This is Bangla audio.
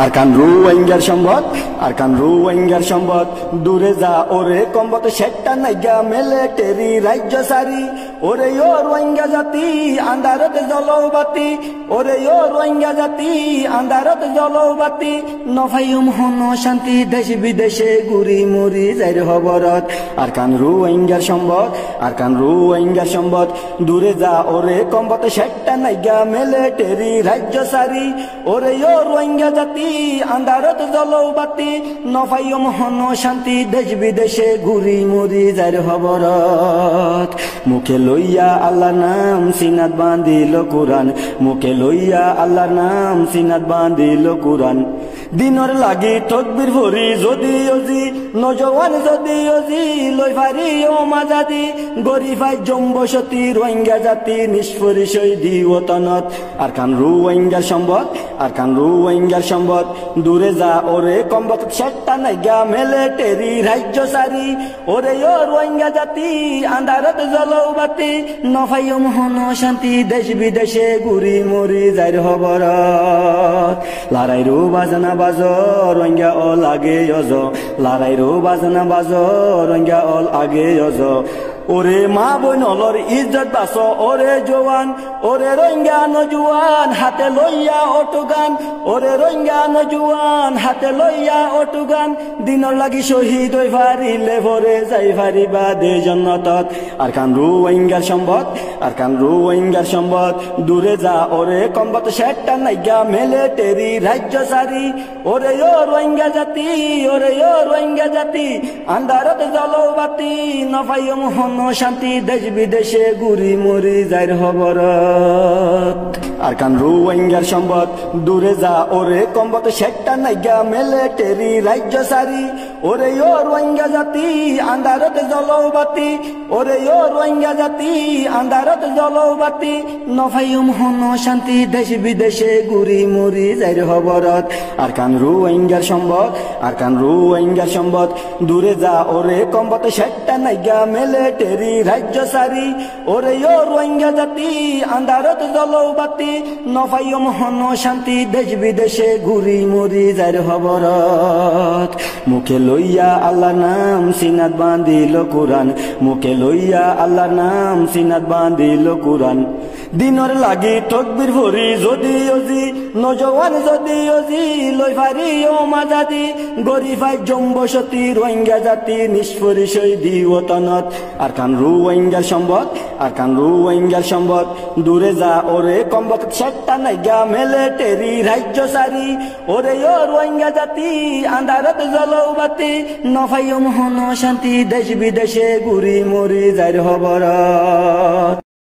আর কান রোহিঙ্গার সম্পদ আর কান রোহিঙ্গার সম্পদ দূরে যা ওরে কম্বত সেটা নাইগা মিলিটারি রাজ্য সারি ওরে ও রোহিঙ্গা জাতি আন্ধারতে জলবাতি ওরে ও রোহিঙ্গা জাতি আন্ধারতে জলবাতি নফাইম হন শান্তি দেশ বিদেশে গুরি মুরি যাইর খবরত আর কান রোহিঙ্গার সম্পদ আর কান রোহিঙ্গার সম্পদ দূরে যা ওরে কম্বত সেটা নাইগা মিলিটারি রাজ্য সারি ওরে ও রোহিঙ্গা জাতি আন্ধারত জলবাতি নফাইম হন শান্তি দেশ বিদেশে ঘুরি মুরি যার খবরত মুখে লইয়া আল্লাহর নাম সিনাত বান্ধিল কুরআন মুখে লইয়া আল্লাহর নাম সিনাত বান্ধিল কুরআন দিনর লাগি তকবীর ভরি যদি অজি নজওয়ান যদি অজি লই ফারি ও মাজাদি গরিফাই জম্বসতি রোহিঙ্গা জাতি নিষ্পরিচয় দিওতনত আর কান রোহিঙ্গার সম্পদ আর কান রোহিঙ্গার সম্পদ দূরে যা ওরে কম্বত সেটা নাইগা মিলিটারি রাজ্য সারি ওরে ও রোহিঙ্গা জাতি আন্ধারত জলবাতি নফাইম হন শান্তি দেশ বিদেশে ঘুরি মুরি যাইর খবরত লড়াই রো বাজনা বাজো রোহিঙ্গা অল আগে অজ লড়াই রো বাজনা বাজো রোহিঙ্গা অল আগে অজ ওরে মা বোন অলর ইজ্জত বাস ওরে জওয়ান ওরে রোহিঙ্গা নজওয়ান হাতে লইয়া অটুগান ওরে রোহিঙ্গা নজওয়ান হাতে লইয়া অটুগান দিনর লাগি শহীদ হই ফারিলে ভরে যাই ফারিবা দে জন্নতত আর কান রোহিঙ্গার সম্পদ আর কান রোহিঙ্গার সম্পদ দূরে যা ওরে কম্বত সেটা নাইগা মিলিটারি রাজ্য সারি ওরে ও রোহিঙ্গা জাতি ওরে ও রোহিঙ্গা জাতি আন্ধারত জলবাতি নফাইম হন শান্তি দেশ বিদেশে ঘুরি মুরি যাইর খবরত আর কান রোহিঙ্গার সম্পদ দূরে যা ওরে কম্বত সেটা নাইগা মিলিটারি রাজ্য সারি ওরে ও রোহিঙ্গা জাতি আন্ধারত জলবাতি ওরে ও রোহিঙ্গা জাতি আন্ধারত জলবাতি নফাইম হন শান্তি দেশ বিদেশে ঘুরি মুরি যাইর খবরত আর কান রোহিঙ্গার সম্পদ আর কান রোহিঙ্গার সম্পদ দূরে যা ওরে কম্বত সেটা নাইগা মিলিটারি রাজ্য সারি ওরে ও রোহিঙ্গা জাতি আন্ধারত জলবাতি নফাইম হন শান্তি দেশ বিদেশে ঘুরি মুরি যাইর খবরত মুখে লইয়া আল্লাহর নাম সিনাত বান্ধিল কুরআন মুখে লইয়া আল্লাহর নাম সিনাত বান্ধিল কুরআন দিনর লাগি তকবীর ভরি যদি অজি নজওয়ান যদি অজি লই ফারি ও মাজাদি গরিফাই জম্বসতি রোহিঙ্গা জাতি নিষ্পরিচয় দিওতনত আর কান রোহিঙ্গার সম্পদ আর কান রোহিঙ্গার সম্পদ দূরে যা ওরে কম্বত সেটা নাইগা মিলিটারি রাজ্য সারি ওরে ও রোহিঙ্গা জাতি আন্ধারত জলবাতি নফাইম হন শান্তি দেশ বিদেশে ঘুরি মুরি যাইর খবরত